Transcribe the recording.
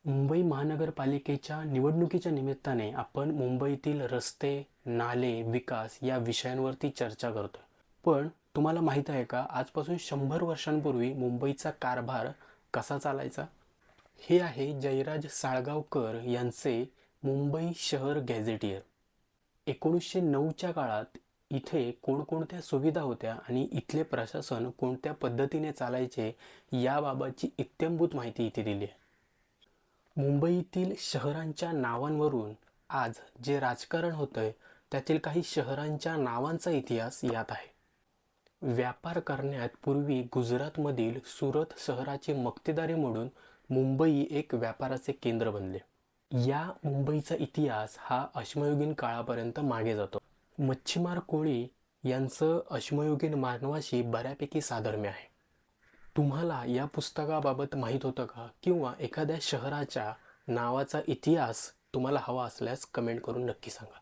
मुंबई महानगरपालिकेच्या निवडणुकीच्या निमित्ताने आपण मुंबईतील रस्ते, नाले, विकास या विषयांवरती चर्चा करतोय. पण तुम्हाला माहीत आहे का, आजपासून 100 वर्षांपूर्वी मुंबईचा कारभार कसा चालायचा? हे आहे जयराज साळगावकर यांचे मुंबई शहर गॅझेटियर. 1909च्या काळात इथे कोणकोणत्या सुविधा होत्या आणि इथले प्रशासन कोणत्या पद्धतीने चालायचे याबाबतची इत्थंभूत माहिती इथे दिली आहे. मुंबईतील शहरांच्या नावांवरून आज जे राजकारण होतंय त्यातील काही शहरांच्या नावांचा इतिहास यात आहे. व्यापार करण्यात पूर्वी गुजरातमधील सुरत शहराची मक्तेदारी मोडून मुंबई एक व्यापाराचे केंद्र बनले. या मुंबईचा इतिहास हा अश्मयुगीन काळापर्यंत मागे जातो. मच्छिमार कोळी यांचं अश्मयुगीन मानवाशी बऱ्यापैकी साधर्म्य आहे. तुम्हाला या पुस्तकाबाबत माहीत होतं का? किंवा एखाद्या शहराच्या नावाचा इतिहास तुम्हाला हवा असल्यास कमेंट करून नक्की सांगा.